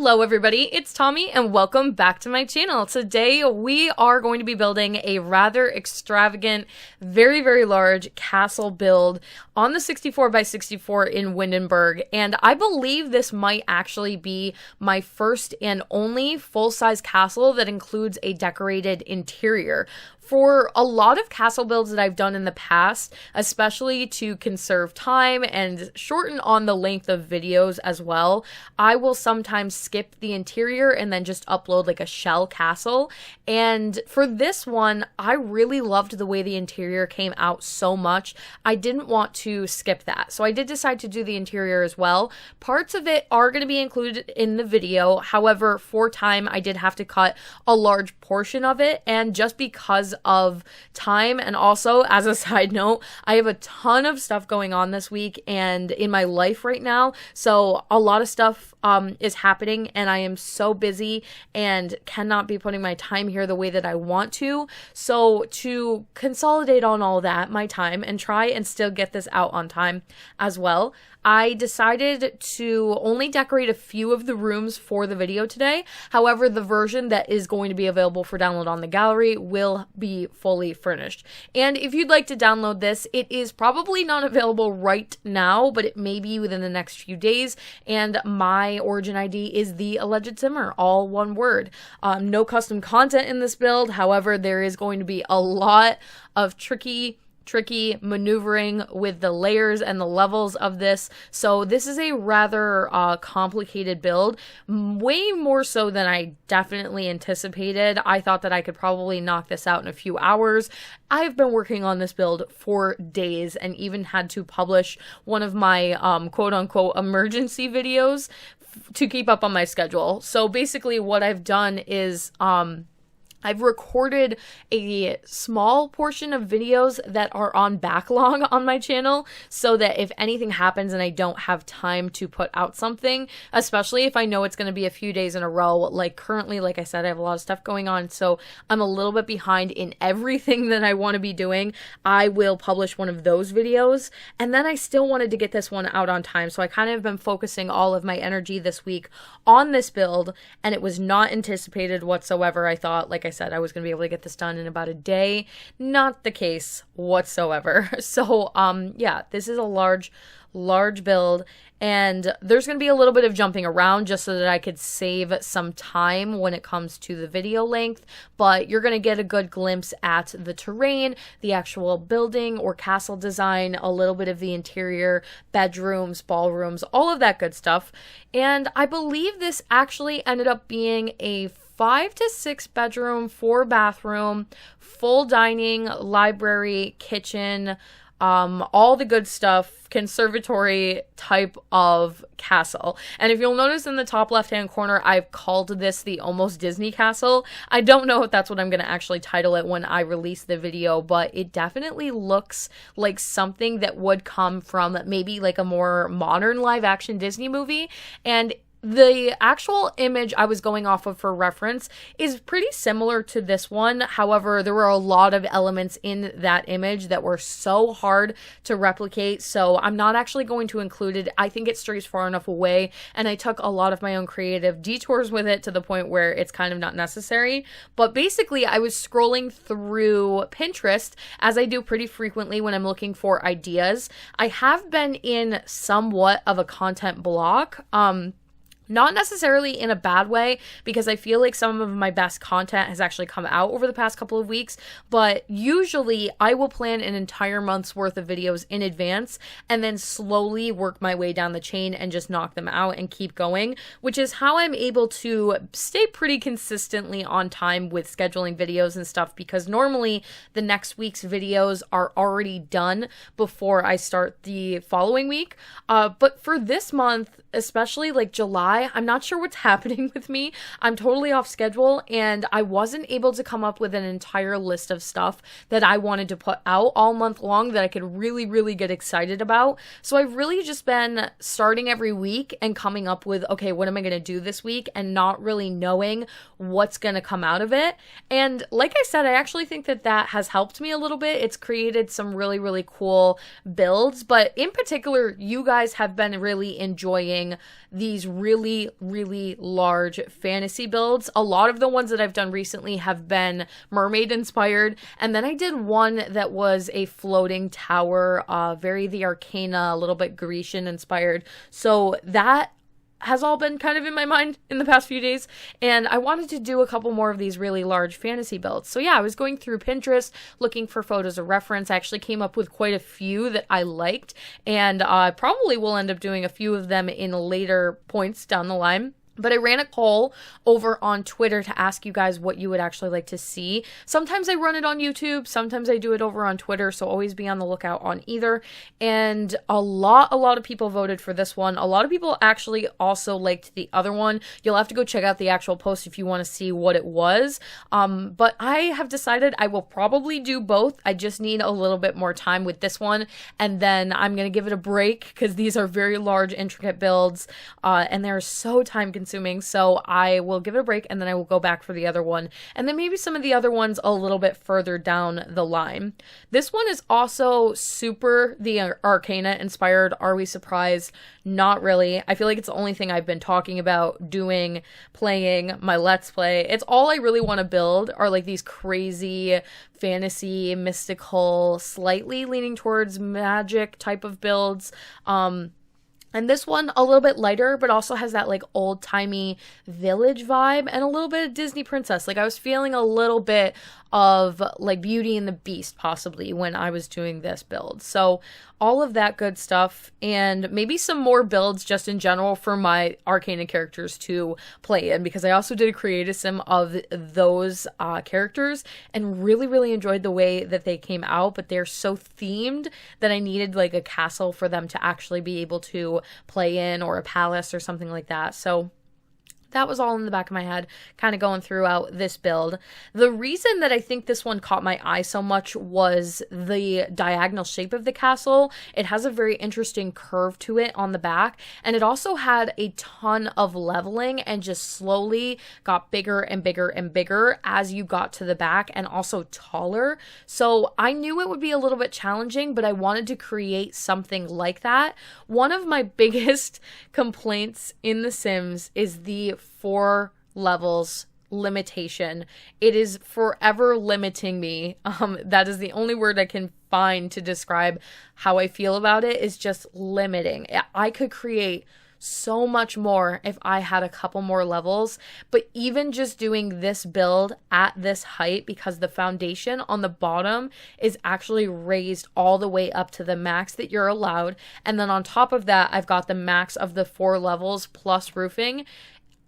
Hello everybody, it's Tommy and welcome back to my channel. Today we are going to be building a rather extravagant, very large castle build on the 64 by 64 in Windenburg, and I believe this might actually be my first and only full-size castle that includes a decorated interior. For a lot of castle builds that I've done in the past, especially to conserve time and shorten on the length of videos as well, I will sometimes skip the interior and then just upload like a shell castle. And for this one, I really loved the way the interior came out so much. I didn't want to skip that. So I did decide to do the interior as well. Parts of it are going to be included in the video. However, for time, I did have to cut a large portion of it. And just because of time, and also as a side note, I have a ton of stuff going on this week and in my life right now, so a lot of stuff is happening and I am so busy and cannot be putting my time here the way that I want to. So to consolidate on all that, my time, and try and still get this out on time as well, I decided to only decorate a few of the rooms for the video today. However, the version that is going to be available for download on the gallery will be fully furnished. And if you'd like to download this, it is probably not available right now, but it may be within the next few days. And my origin ID is theallegedsimmer, all one word. No custom content in this build. However, there is going to be a lot of tricky maneuvering with the layers and the levels of this. So this is a rather complicated build, way more so than I definitely anticipated. I thought that I could probably knock this out in a few hours. I've been working on this build for days and even had to publish one of my quote-unquote emergency videos to keep up on my schedule. So basically what I've done is I've recorded a small portion of videos that are on backlog on my channel so that if anything happens and I don't have time to put out something, especially if I know it's going to be a few days in a row, like currently, like I said, I have a lot of stuff going on, so I'm a little bit behind in everything that I want to be doing, I will publish one of those videos. And then I still wanted to get this one out on time, so I kind of been focusing all of my energy this week on this build, and it was not anticipated whatsoever. I thought, like I said, I was going to be able to get this done in about a day. Not the case whatsoever. So, yeah, this is a large build, and there's going to be a little bit of jumping around just so that I could save some time when it comes to the video length, but you're going to get a good glimpse at the terrain, the actual building or castle design, a little bit of the interior, bedrooms, ballrooms, all of that good stuff. And I believe this actually ended up being a 5 to 6 bedroom, 4 bathroom, full dining, library, kitchen, all the good stuff, conservatory type of castle. And if you'll notice in the top left hand corner, I've called this the Almost Disney Castle. I don't know if that's what I'm going to actually title it when I release the video, but it definitely looks like something that would come from maybe like a more modern live action Disney movie. And the actual image I was going off of for reference is pretty similar to this one. However, there were a lot of elements in that image that were so hard to replicate, so I'm not actually going to include it. I think it strays far enough away, and I took a lot of my own creative detours with it to the point where it's kind of not necessary. But basically, I was scrolling through Pinterest, as I do pretty frequently when I'm looking for ideas. I have been in somewhat of a content block, not necessarily in a bad way, because I feel like some of my best content has actually come out over the past couple of weeks, but usually I will plan an entire month's worth of videos in advance and then slowly work my way down the chain and just knock them out and keep going, which is how I'm able to stay pretty consistently on time with scheduling videos and stuff, because normally the next week's videos are already done before I start the following week. But for this month, especially like July, I'm not sure what's happening with me. I'm totally off schedule, and I wasn't able to come up with an entire list of stuff that I wanted to put out all month long that I could really get excited about. So I've really just been starting every week and coming up with, okay, what am I going to do this week, and not really knowing what's going to come out of it. And like I said, I actually think that that has helped me a little bit. It's created some really cool builds, but in particular, you guys have been really enjoying these really really, really large fantasy builds. A lot of the ones that I've done recently have been mermaid inspired. And then I did one that was a floating tower, very the Arcana, a little bit Grecian inspired. So that has all been kind of in my mind in the past few days, and I wanted to do a couple more of these really large fantasy builds. So yeah, I was going through Pinterest looking for photos of reference. I actually came up with quite a few that I liked, and I probably will end up doing a few of them in later points down the line. But I ran a poll over on Twitter to ask you guys what you would actually like to see. Sometimes I run it on YouTube, sometimes I do it over on Twitter, so always be on the lookout on either. And a lot of people voted for this one. A lot of people actually also liked the other one. You'll have to go check out the actual post if you want to see what it was. But I have decided I will probably do both. I just need a little bit more time with this one, and then I'm going to give it a break because these are very large, intricate builds, and they're so time consuming. So I will give it a break, and then I will go back for the other one, and then maybe some of the other ones a little bit further down the line. This one is also super the Arcana inspired. Are we surprised? Not really. I feel like it's the only thing I've been talking about, doing, playing, my Let's Play. It's all I really want to build are like these crazy fantasy, mystical, slightly leaning towards magic type of builds. And this one, a little bit lighter, but also has that like old-timey village vibe and a little bit of Disney princess. Like I was feeling a little bit of like Beauty and the Beast possibly when I was doing this build. So all of that good stuff, and maybe some more builds just in general for my Arcana characters to play in, because I also did a creative sim of those characters and really, really enjoyed the way that they came out, but they're so themed that I needed like a castle for them to actually be able to play in, or a palace or something like that. So that was all in the back of my head, kind of going throughout this build. The reason that I think this one caught my eye so much was the diagonal shape of the castle. It has a very interesting curve to it on the back, and it also had a ton of leveling and just slowly got bigger and bigger and bigger as you got to the back, and also taller. So I knew it would be a little bit challenging, but I wanted to create something like that. One of my biggest complaints in The Sims is the 4 levels limitation. It is forever limiting me. That is the only word I can find to describe how I feel about it, is just limiting. I could create so much more if I had a couple more levels, but even just doing this build at this height, because the foundation on the bottom is actually raised all the way up to the max that you're allowed, and then on top of that I've got the max of the 4 levels plus roofing.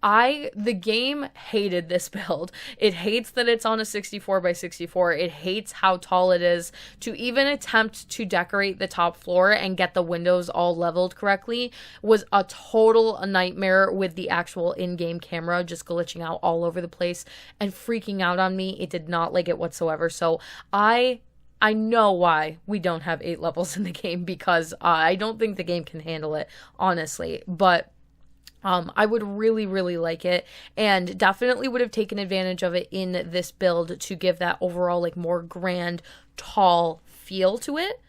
The game hated this build. It hates that it's on a 64 by 64. It hates how tall it is. To even attempt to decorate the top floor and get the windows all leveled correctly was a total nightmare, with the actual in-game camera just glitching out all over the place and freaking out on me. It did not like it whatsoever. So I know why we don't have 8 levels in the game, because I don't think the game can handle it, honestly. But I would really, really like it, and definitely would have taken advantage of it in this build to give that overall like more grand, tall feel to it.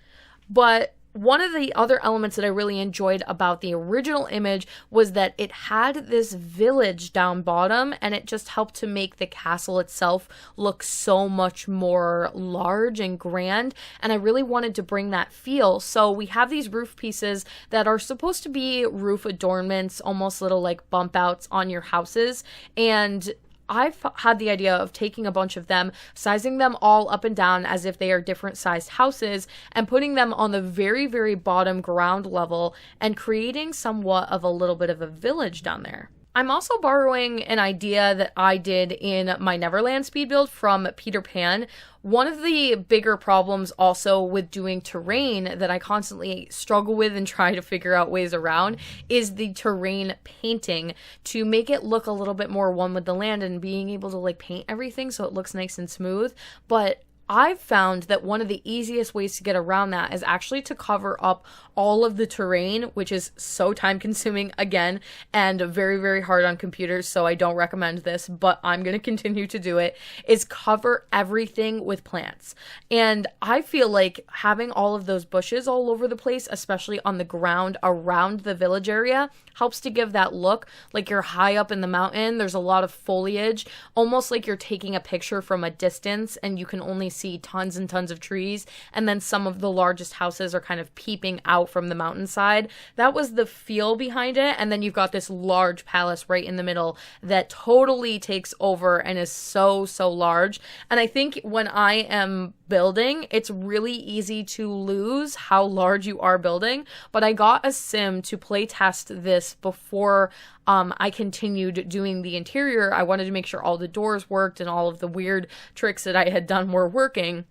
But one of the other elements that I really enjoyed about the original image was that it had this village down bottom, and it just helped to make the castle itself look so much more large and grand, and I really wanted to bring that feel. So we have these roof pieces that are supposed to be roof adornments, almost little like bump outs on your houses, and I've had the idea of taking a bunch of them, sizing them all up and down as if they are different sized houses, and putting them on the very, very bottom ground level and creating somewhat of a little bit of a village down there. I'm also borrowing an idea that I did in my Neverland speed build from Peter Pan. One of the bigger problems also with doing terrain that I constantly struggle with and try to figure out ways around is the terrain painting, to make it look a little bit more one with the land and being able to like paint everything so it looks nice and smooth. But I've found that one of the easiest ways to get around that is actually to cover up all of the terrain, which is so time consuming again and very, very hard on computers. So I don't recommend this, but I'm going to continue to do it, is cover everything with plants. And I feel like having all of those bushes all over the place, especially on the ground around the village area, helps to give that look like you're high up in the mountain. There's a lot of foliage, almost like you're taking a picture from a distance and you can only see tons and tons of trees, and then some of the largest houses are kind of peeping out from the mountainside. That was the feel behind it. And then you've got this large palace right in the middle that totally takes over and is so large. And I think when I am building, it's really easy to lose how large you are building. But I got a sim to play test this before I continued doing the interior. I wanted to make sure all the doors worked and all of the weird tricks that I had done were working.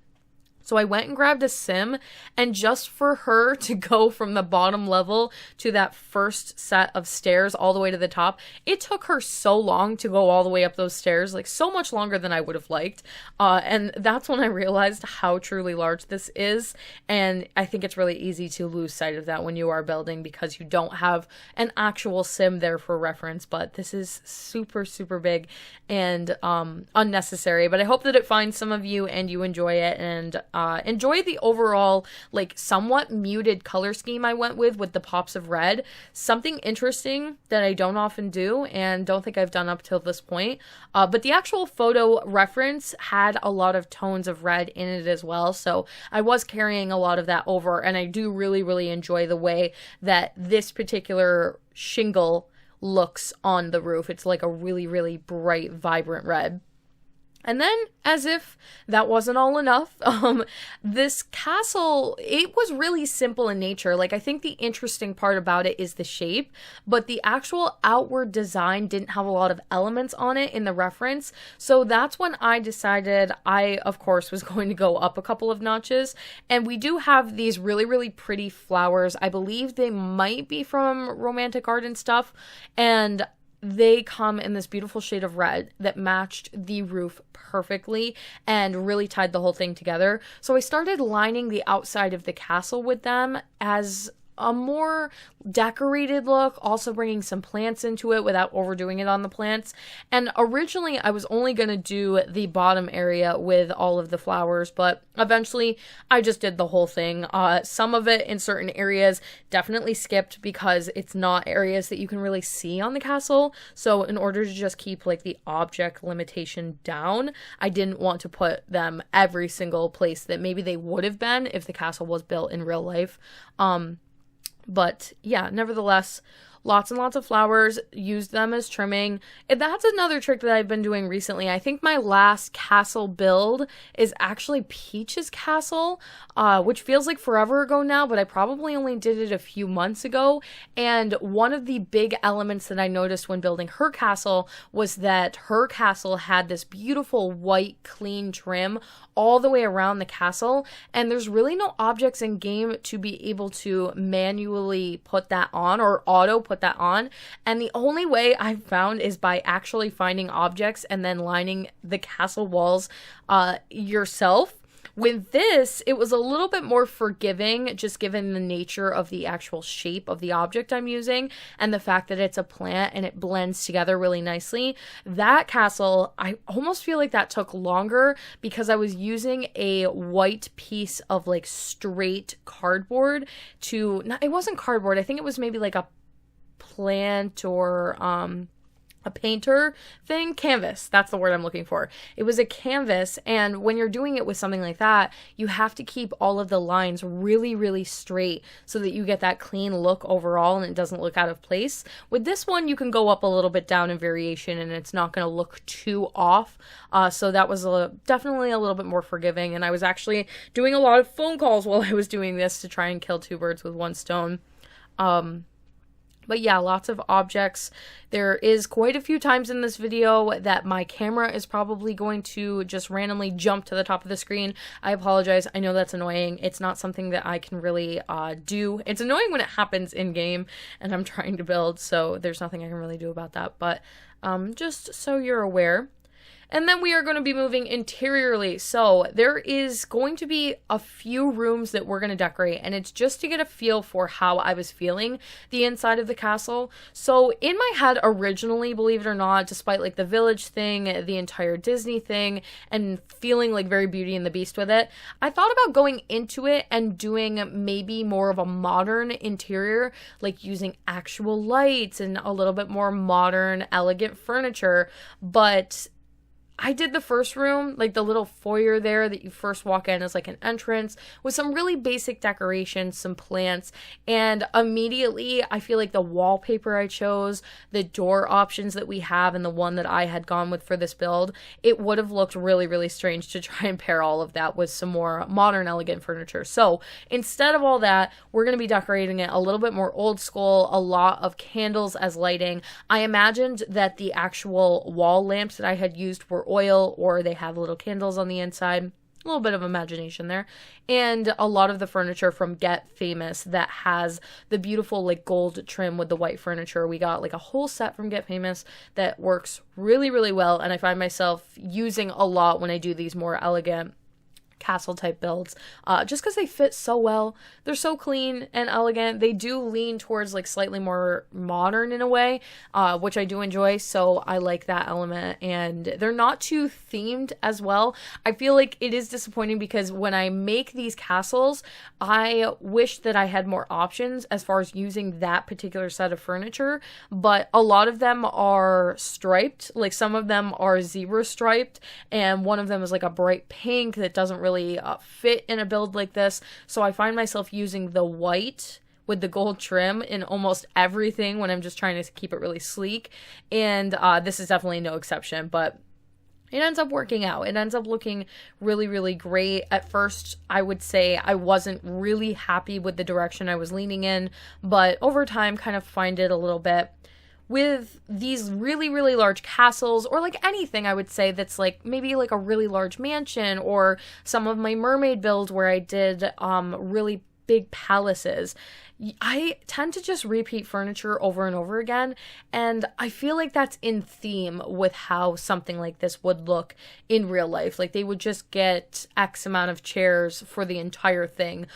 So I went and grabbed a sim, and just for her to go from the bottom level to that first set of stairs all the way to the top, it took her so long to go all the way up those stairs, like so much longer than I would have liked. And that's when I realized how truly large this is. And I think it's really easy to lose sight of that when you are building because you don't have an actual sim there for reference. But this is super big and unnecessary. But I hope that it finds some of you and you enjoy it, and enjoy the overall, like, somewhat muted color scheme I went with the pops of red. Something interesting that I don't often do and don't think I've done up till this point. But the actual photo reference had a lot of tones of red in it as well. So I was carrying a lot of that over, and I do really enjoy the way that this particular shingle looks on the roof. It's like a really bright, vibrant red. And then, as if that wasn't all enough, this castle, it was really simple in nature. Like, I think the interesting part about it is the shape, but the actual outward design didn't have a lot of elements on it in the reference. So that's when I decided I, of course, was going to go up a couple of notches. And we do have these really pretty flowers. I believe they might be from Romantic Garden stuff. And they come in this beautiful shade of red that matched the roof perfectly and really tied the whole thing together. So I started lining the outside of the castle with them as a more decorated look, also bringing some plants into it without overdoing it on the plants. And originally I was only going to do the bottom area with all of the flowers, but eventually I just did the whole thing. Some of it in certain areas definitely skipped because it's not areas that you can really see on the castle. So in order to just keep like the object limitation down, I didn't want to put them every single place that maybe they would have been if the castle was built in real life. But yeah, nevertheless, lots and lots of flowers, used them as trimming. And that's another trick that I've been doing recently. I think my last castle build is actually Peach's castle, which feels like forever ago now, but I probably only did it a few months ago. And one of the big elements that I noticed when building her castle was that her castle had this beautiful white clean trim all the way around the castle, and there's really no objects in game to be able to manually put that on or auto put that on. And the only way I've found is by actually finding objects and then lining the castle walls yourself. With this, it was a little bit more forgiving, just given the nature of the actual shape of the object I'm using and the fact that it's a plant and it blends together really nicely. That castle, I almost feel like that took longer because I was using a white piece of like straight cardboard it wasn't cardboard, I think it was maybe like a plant or a painter thing, canvas, that's the word I'm looking for. It was a canvas, and when you're doing it with something like that, you have to keep all of the lines really straight so that you get that clean look overall and it doesn't look out of place. With this one, you can go up a little bit down in variation and it's not going to look too off. So that was definitely a little bit more forgiving, and I was actually doing a lot of phone calls while I was doing this to try and kill two birds with one stone. But yeah, lots of objects. There is quite a few times in this video that my camera is probably going to just randomly jump to the top of the screen. I apologize. I know that's annoying. It's not something that I can really do. It's annoying when it happens in game and I'm trying to build, so there's nothing I can really do about that. But just so you're aware. And then we are going to be moving interiorly. So there is going to be a few rooms that we're going to decorate, and it's just to get a feel for how I was feeling the inside of the castle. So in my head originally, believe it or not, despite like the village thing, the entire Disney thing, and feeling like very Beauty and the Beast with it, I thought about going into it and doing maybe more of a modern interior, like using actual lights and a little bit more modern, elegant furniture. But I did the first room, like the little foyer there that you first walk in as like an entrance, with some really basic decorations, some plants, and immediately I feel like the wallpaper I chose, the door options that we have, and the one that I had gone with for this build, it would have looked really, really strange to try and pair all of that with some more modern, elegant furniture. So instead of all that, we're going to be decorating it a little bit more old school, a lot of candles as lighting. I imagined that the actual wall lamps that I had used were oil, or they have little candles on the inside. A little bit of imagination there. And a lot of the furniture from Get Famous that has the beautiful like gold trim with the white furniture. We got like a whole set from Get Famous that works really, really well, and I find myself using a lot when I do these more elegant castle type builds, just because they fit so well. They're so clean and elegant. They do lean towards like slightly more modern in a way, which I do enjoy, so I like that element. And they're not too themed as well. I feel like it is disappointing because when I make these castles, I wish that I had more options as far as using that particular set of furniture, but a lot of them are striped. Like some of them are zebra striped, and one of them is like a bright pink that doesn't really fit in a build like this. So I find myself using the white with the gold trim in almost everything when I'm just trying to keep it really sleek. And this is definitely no exception, but it ends up working out. It ends up looking really, really great. At first, I would say I wasn't really happy with the direction I was leaning in, but over time kind of find it a little bit. With these really, really large castles, or like anything I would say that's like maybe like a really large mansion, or some of my mermaid builds where I did really big palaces, I tend to just repeat furniture over and over again, and I feel like that's in theme with how something like this would look in real life. Like they would just get X amount of chairs for the entire thing.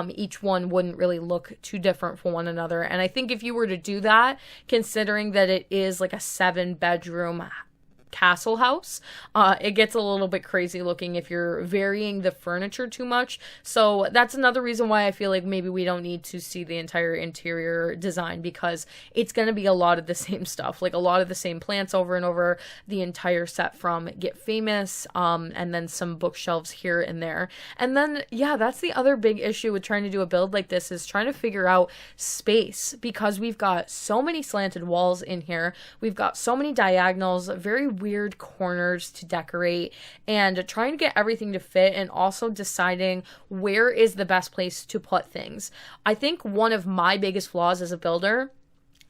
Each one wouldn't really look too different from one another, and I think if you were to do that, considering that it is like a 7-bedroom castle house, it gets a little bit crazy looking if you're varying the furniture too much. So that's another reason why I feel like maybe we don't need to see the entire interior design, because it's going to be a lot of the same stuff, like a lot of the same plants over and over, the entire set from Get Famous, and then some bookshelves here and there. And then yeah, that's the other big issue with trying to do a build like this, is trying to figure out space, because we've got so many slanted walls in here, we've got so many diagonals, very weird corners to decorate, and trying to get everything to fit, and also deciding where is the best place to put things. I think one of my biggest flaws as a builder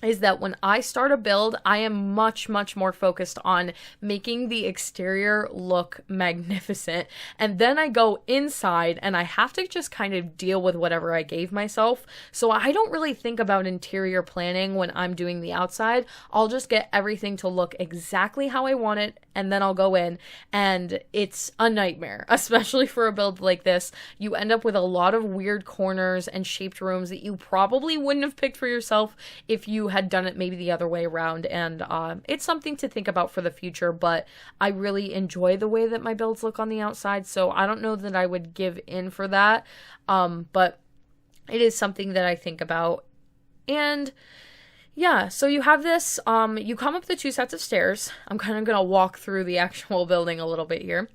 is that when I start a build, I am much, much more focused on making the exterior look magnificent. And then I go inside and I have to just kind of deal with whatever I gave myself. So I don't really think about interior planning when I'm doing the outside. I'll just get everything to look exactly how I want it, and then I'll go in, and it's a nightmare, especially for a build like this. You end up with a lot of weird corners and shaped rooms that you probably wouldn't have picked for yourself if you had done it maybe the other way around. And it's something to think about for the future, but I really enjoy the way that my builds look on the outside, so I don't know that I would give in for that, but it is something that I think about. And yeah, so you have this, you come up the 2 sets of stairs. I'm kind of going to walk through the actual building a little bit here.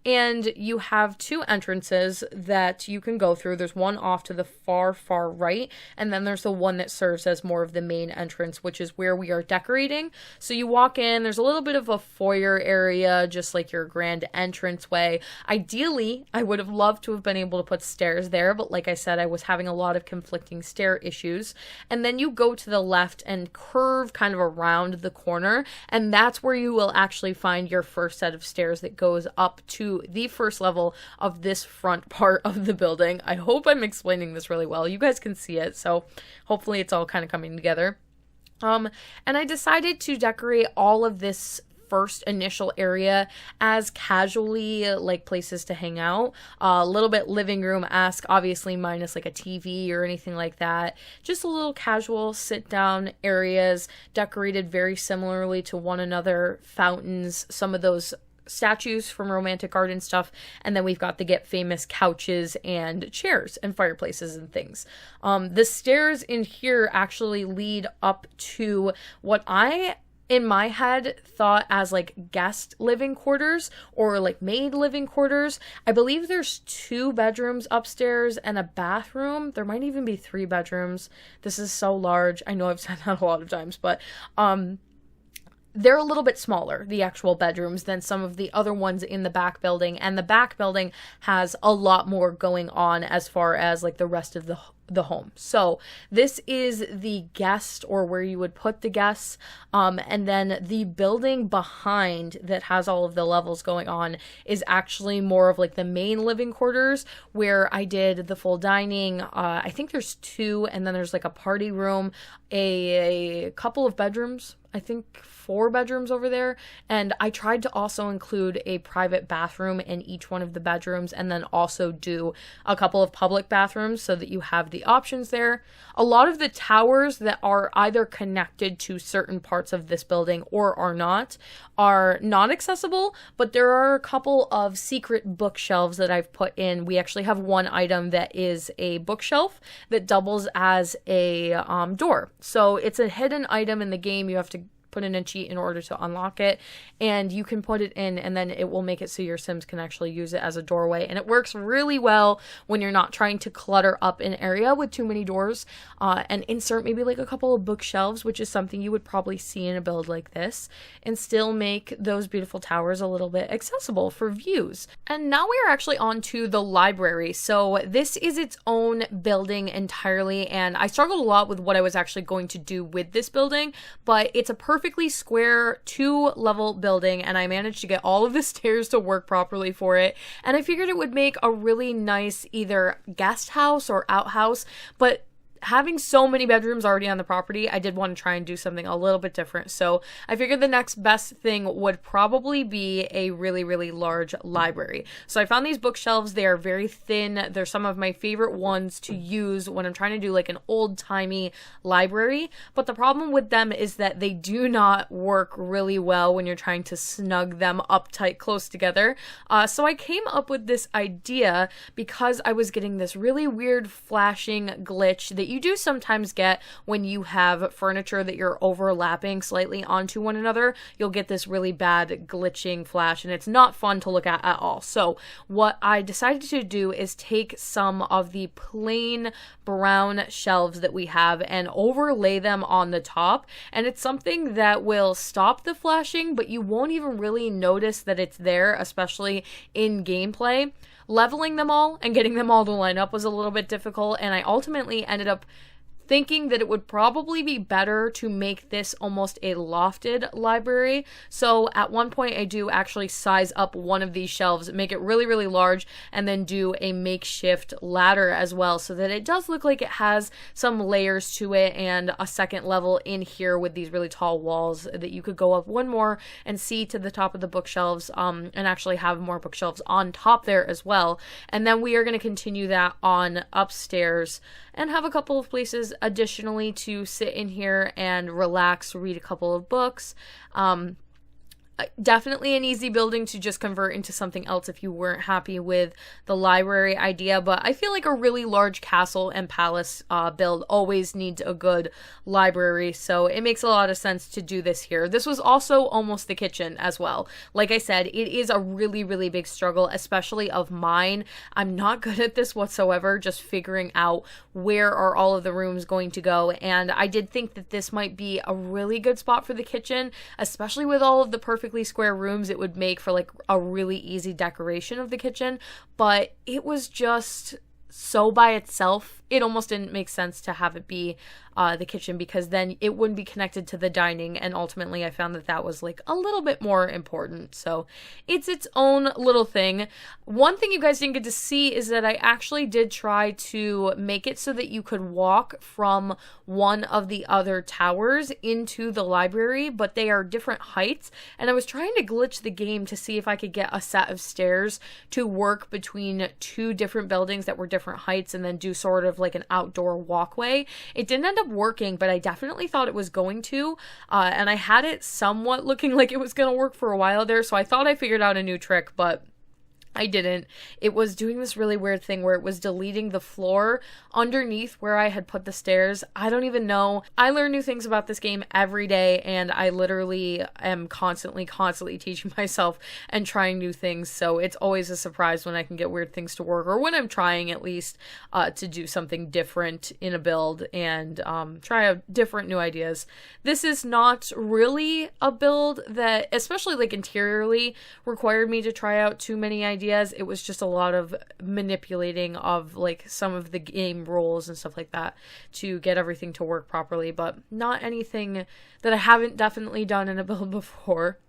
And you have 2 entrances that you can go through. There's one off to the far, far right, and then there's the one that serves as more of the main entrance, which is where we are decorating. So you walk in, there's a little bit of a foyer area, just like your grand entranceway. Ideally, I would have loved to have been able to put stairs there, but like I said, I was having a lot of conflicting stair issues. And then you go to the left and curve kind of around the corner, and that's where you will actually find your first set of stairs that goes up to the first level of this front part of the building. I hope I'm explaining this really well. You guys can see it, so hopefully it's all kind of coming together. And I decided to decorate all of this first initial area as casually like places to hang out. A little bit living room-esque, obviously minus like a TV or anything like that. Just a little casual sit-down areas decorated very similarly to one another. Fountains, some of those statues from romantic art and stuff, and then we've got the Get Famous couches and chairs and fireplaces and things. The stairs in here actually lead up to what I in my head thought as like guest living quarters or like maid living quarters. I believe there's 2 bedrooms upstairs and a bathroom. There might even be 3 bedrooms. This is so large. I know I've said that a lot of times, but they're a little bit smaller, the actual bedrooms, than some of the other ones in the back building. And the back building has a lot more going on as far as like the rest of the home. So this is the guest, or where you would put the guests. And then the building behind that has all of the levels going on is actually more of like the main living quarters, where I did the full dining. I think there's 2, and then there's like a party room, a couple of bedrooms, I think 4 bedrooms over there. And I tried to also include a private bathroom in each one of the bedrooms, and then also do a couple of public bathrooms so that you have the options there. A lot of the towers that are either connected to certain parts of this building or are not accessible, but there are a couple of secret bookshelves that I've put in. We actually have one item that is a bookshelf that doubles as a door. So it's a hidden item in the game. You have to put in a cheat in order to unlock it, and you can put it in, and then it will make it so your Sims can actually use it as a doorway. And it works really well when you're not trying to clutter up an area with too many doors, and insert maybe like a couple of bookshelves, which is something you would probably see in a build like this, and still make those beautiful towers a little bit accessible for views. And now we are actually on to the library. So this is its own building entirely, and I struggled a lot with what I was actually going to do with this building, but it's a perfectly square 2-level building, and I managed to get all of the stairs to work properly for it. And I figured it would make a really nice either guest house or outhouse, but having so many bedrooms already on the property, I did want to try and do something a little bit different. So I figured the next best thing would probably be a really, really large library. So I found these bookshelves. They are very thin. They're some of my favorite ones to use when I'm trying to do like an old-timey library. But the problem with them is that they do not work really well when you're trying to snug them up tight close together. So I came up with this idea because I was getting this really weird flashing glitch that you do sometimes get when you have furniture that you're overlapping slightly onto one another. You'll get this really bad glitching flash, and it's not fun to look at all. So what I decided to do is take some of the plain brown shelves that we have and overlay them on the top, and it's something that will stop the flashing, but you won't even really notice that it's there, especially in gameplay. Leveling them all and getting them all to line up was a little bit difficult, and I ultimately ended up thinking that it would probably be better to make this almost a lofted library. So at one point I do actually size up one of these shelves, make it really, really large, and then do a makeshift ladder as well, so that it does look like it has some layers to it and a second level in here with these really tall walls that you could go up one more and see to the top of the bookshelves, and actually have more bookshelves on top there as well. And then we are going to continue that on upstairs and have a couple of places additionally to sit in here and relax, read a couple of books. Definitely an easy building to just convert into something else if you weren't happy with the library idea, but I feel like a really large castle and palace build always needs a good library, so it makes a lot of sense to do this here. This was also almost the kitchen as well. Like I said, it is a really, really big struggle, especially of mine. I'm not good at this whatsoever, just figuring out where are all of the rooms going to go, and I did think that this might be a really good spot for the kitchen, especially with all of the perfectly square rooms. It would make for like a really easy decoration of the kitchen, but it was just so by itself it almost didn't make sense to have it be the kitchen, because then it wouldn't be connected to the dining, and ultimately I found that that was like a little bit more important. So it's its own little thing. One thing you guys didn't get to see is that I actually did try to make it so that you could walk from one of the other towers into the library, but they are different heights, and I was trying to glitch the game to see if I could get a set of stairs to work between two different buildings that were different heights and then do sort of like an outdoor walkway. It didn't end up working, but I definitely thought it was going to, and I had it somewhat looking like it was going to work for a while there, so I thought I figured out a new trick, but I didn't. It was doing this really weird thing where it was deleting the floor underneath where I had put the stairs. I don't even know. I learn new things about this game every day, and I literally am constantly teaching myself and trying new things. So it's always a surprise when I can get weird things to work, or when I'm trying at least to do something different in a build and try out different new ideas. This is not really a build that, especially like interiorly, required me to try out too many ideas. It was just a lot of manipulating of like some of the game rules and stuff like that to get everything to work properly, but not anything that I haven't definitely done in a build before.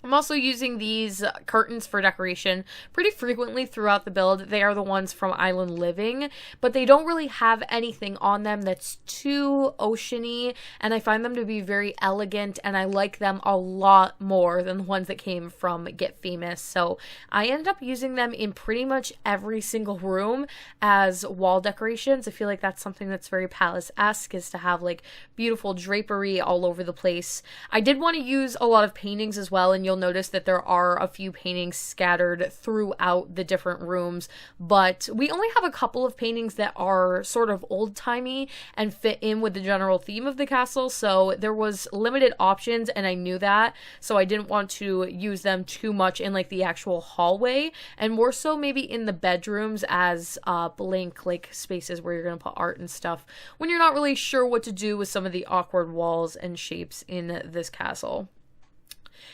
I'm also using these curtains for decoration pretty frequently throughout the build. They are the ones from Island Living, but they don't really have anything on them that's too oceany, and I find them to be very elegant, and I like them a lot more than the ones that came from Get Famous. So I ended up using them in pretty much every single room as wall decorations. I feel like that's something that's very palace-esque, is to have like beautiful drapery all over the place. I did want to use a lot of paintings as well, and you'll notice that there are a few paintings scattered throughout the different rooms, but we only have a couple of paintings that are sort of old-timey and fit in with the general theme of the castle, so there was limited options, and I knew that, so I didn't want to use them too much in like the actual hallway, and more so maybe in the bedrooms as blank like spaces where you're going to put art and stuff when you're not really sure what to do with some of the awkward walls and shapes in this castle.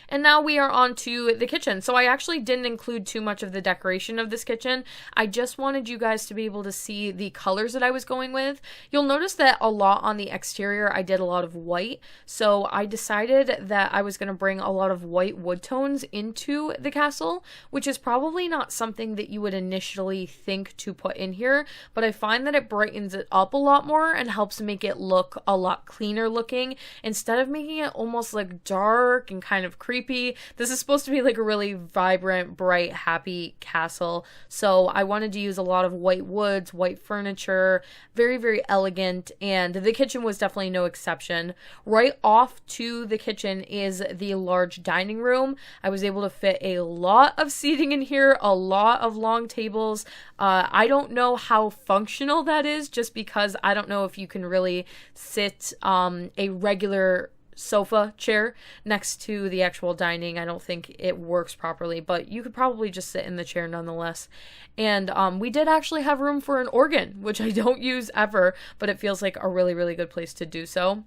And now we are on to the kitchen. So I actually didn't include too much of the decoration of this kitchen. I just wanted you guys to be able to see the colors that I was going with. You'll notice that a lot on the exterior I did a lot of white. So I decided that I was going to bring a lot of white wood tones into the castle, which is probably not something that you would initially think to put in here, but I find that it brightens it up a lot more and helps make it look a lot cleaner looking instead of making it almost like dark and kind of creepy. This is supposed to be like a really vibrant, bright, happy castle. So I wanted to use a lot of white woods, white furniture, very, very elegant, and the kitchen was definitely no exception. Right off to the kitchen is the large dining room. I was able to fit a lot of seating in here, a lot of long tables. I don't know how functional that is, just because I don't know if you can really sit a regular sofa chair next to the actual dining. I don't think it works properly, but you could probably just sit in the chair nonetheless. And we did actually have room for an organ, which I don't use ever, but it feels like a really, really good place to do so.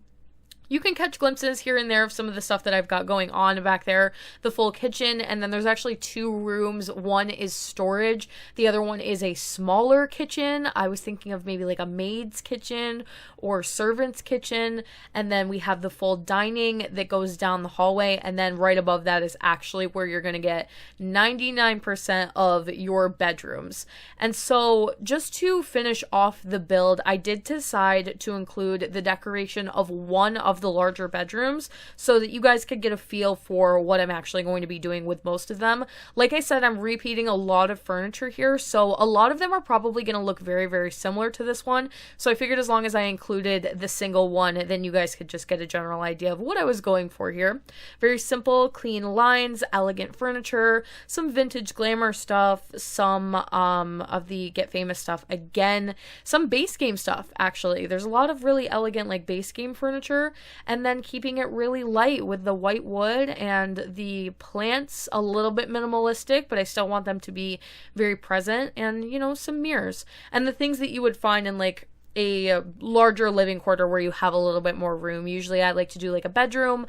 You can catch glimpses here and there of some of the stuff that I've got going on back there, the full kitchen, and then there's actually two rooms. One is storage, the other one is a smaller kitchen. I was thinking of maybe like a maid's kitchen or servant's kitchen, and then we have the full dining that goes down the hallway, and then right above that is actually where you're going to get 99% of your bedrooms. And so just to finish off the build, I did decide to include the decoration of one of the larger bedrooms so that you guys could get a feel for what I'm actually going to be doing with most of them. Like I said, I'm repeating a lot of furniture here, so a lot of them are probably going to look very, very similar to this one. So I figured as long as I included the single one, then you guys could just get a general idea of what I was going for here. Very simple, clean lines, elegant furniture, some vintage glamour stuff, some of the Get Famous stuff. Again, some base game stuff, actually. There's a lot of really elegant like base game furniture, and then keeping it really light with the white wood and the plants a little bit minimalistic, but I still want them to be very present, and you know, some mirrors and the things that you would find in like a larger living quarter where you have a little bit more room. Usually I like to do like a bedroom.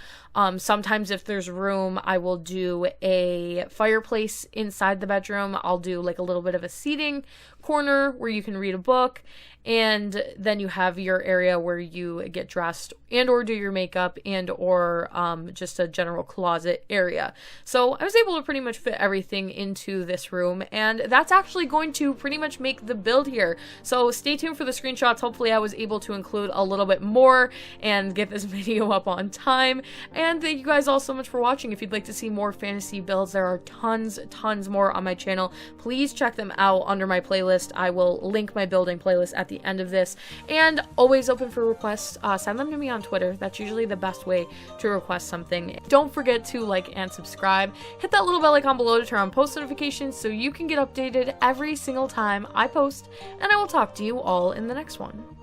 Sometimes if there's room, I will do a fireplace inside the bedroom. I'll do like a little bit of a seating corner where you can read a book, and then you have your area where you get dressed and or do your makeup and or just a general closet area. So I was able to pretty much fit everything into this room, and that's actually going to pretty much make the build here. So stay tuned for the screenshots. Hopefully I was able to include a little bit more and get this video up on time. And thank you guys all so much for watching. If you'd like to see more fantasy builds, there are tons more on my channel. Please check them out under my playlist. I will link my building playlist at the end of this, and always open for requests. Send them to me on Twitter. That's usually the best way to request something. Don't forget to like and subscribe. Hit that little bell icon below to turn on post notifications so you can get updated every single time I post, and I will talk to you all in the next one.